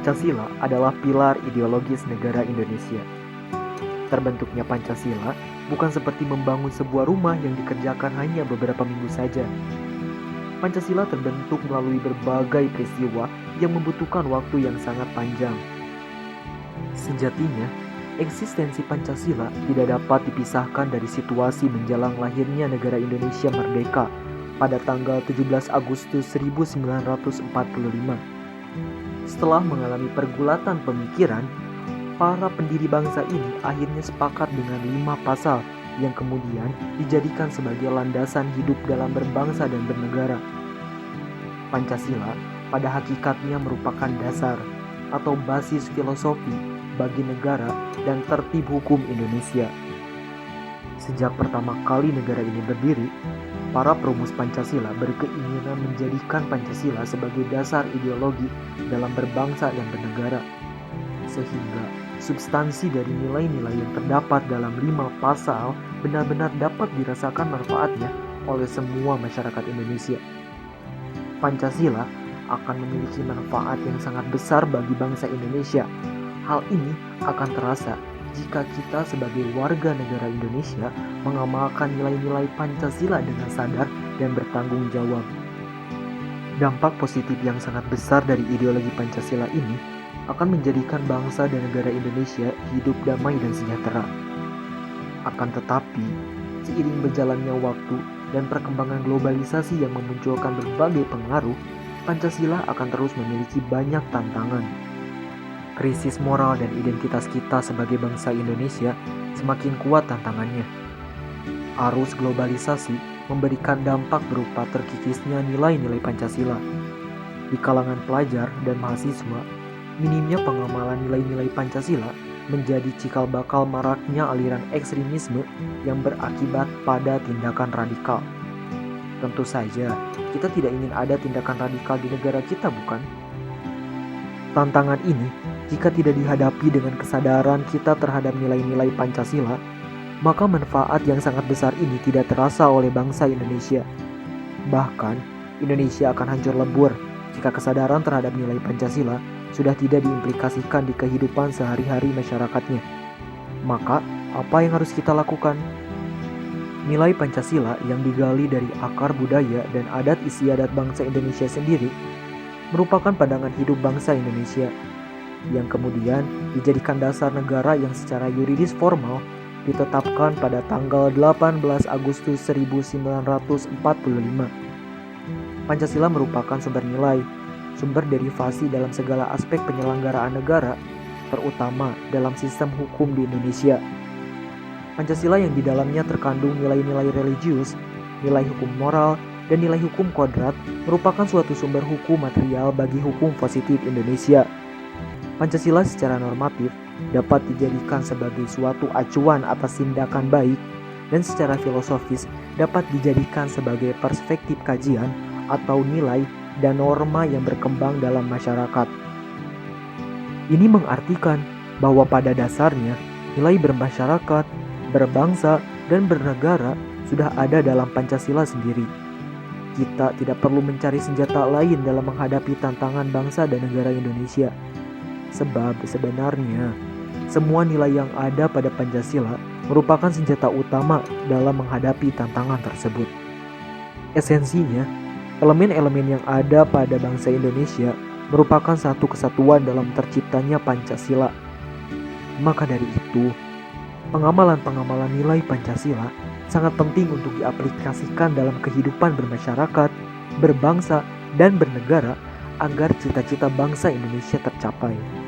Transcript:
Pancasila adalah pilar ideologis negara Indonesia. Terbentuknya Pancasila bukan seperti membangun sebuah rumah yang dikerjakan hanya beberapa minggu saja. Pancasila terbentuk melalui berbagai peristiwa yang membutuhkan waktu yang sangat panjang. Sejatinya, eksistensi Pancasila tidak dapat dipisahkan dari situasi menjelang lahirnya negara Indonesia merdeka pada tanggal 17 Agustus 1945. Setelah mengalami pergulatan pemikiran, para pendiri bangsa ini akhirnya sepakat dengan 5 pasal yang kemudian dijadikan sebagai landasan hidup dalam berbangsa dan bernegara. Pancasila pada hakikatnya merupakan dasar atau basis filosofi bagi negara dan tertib hukum Indonesia. Sejak pertama kali negara ini berdiri, para perumus Pancasila berkeinginan menjadikan Pancasila sebagai dasar ideologi dalam berbangsa dan bernegara, sehingga substansi dari nilai-nilai yang terdapat dalam 5 pasal benar-benar dapat dirasakan manfaatnya oleh semua masyarakat Indonesia. Pancasila akan memiliki manfaat yang sangat besar bagi bangsa Indonesia. Hal ini akan terasa jika kita sebagai warga negara Indonesia mengamalkan nilai-nilai Pancasila dengan sadar dan bertanggung jawab. Dampak positif yang sangat besar dari ideologi Pancasila ini akan menjadikan bangsa dan negara Indonesia hidup damai dan sejahtera. Akan tetapi, seiring berjalannya waktu dan perkembangan globalisasi yang memunculkan berbagai pengaruh, Pancasila akan terus memiliki banyak tantangan. Krisis moral dan identitas kita sebagai bangsa Indonesia semakin kuat tantangannya. Arus globalisasi memberikan dampak berupa terkikisnya nilai-nilai Pancasila. Di kalangan pelajar dan mahasiswa, minimnya pengamalan nilai-nilai Pancasila menjadi cikal bakal maraknya aliran ekstremisme yang berakibat pada tindakan radikal. Tentu saja, kita tidak ingin ada tindakan radikal di negara kita, bukan? Tantangan ini, jika tidak dihadapi dengan kesadaran kita terhadap nilai-nilai Pancasila, maka manfaat yang sangat besar ini tidak terasa oleh bangsa Indonesia. Bahkan, Indonesia akan hancur lebur jika kesadaran terhadap nilai Pancasila sudah tidak diimplikasikan di kehidupan sehari-hari masyarakatnya. Maka, apa yang harus kita lakukan? Nilai Pancasila yang digali dari akar budaya dan adat istiadat bangsa Indonesia sendiri merupakan pandangan hidup bangsa Indonesia yang kemudian dijadikan dasar negara yang secara yuridis formal ditetapkan pada tanggal 18 Agustus 1945. Pancasila merupakan sumber nilai, sumber derivasi dalam segala aspek penyelenggaraan negara, terutama dalam sistem hukum di Indonesia. Pancasila yang di dalamnya terkandung nilai-nilai religius, nilai hukum moral, dan nilai hukum kodrat merupakan suatu sumber hukum material bagi hukum positif Indonesia. Pancasila secara normatif dapat dijadikan sebagai suatu acuan atas tindakan baik dan secara filosofis dapat dijadikan sebagai perspektif kajian atau nilai dan norma yang berkembang dalam masyarakat. Ini mengartikan bahwa pada dasarnya nilai bermasyarakat, berbangsa, dan bernegara sudah ada dalam Pancasila sendiri. Kita tidak perlu mencari senjata lain dalam menghadapi tantangan bangsa dan negara Indonesia. Sebab sebenarnya semua nilai yang ada pada Pancasila merupakan senjata utama dalam menghadapi tantangan tersebut. Esensinya, elemen-elemen yang ada pada bangsa Indonesia merupakan satu kesatuan dalam terciptanya Pancasila. Maka dari itu, pengamalan-pengamalan nilai Pancasila sangat penting untuk diaplikasikan dalam kehidupan bermasyarakat, berbangsa, dan bernegara agar cita-cita bangsa Indonesia tercapai.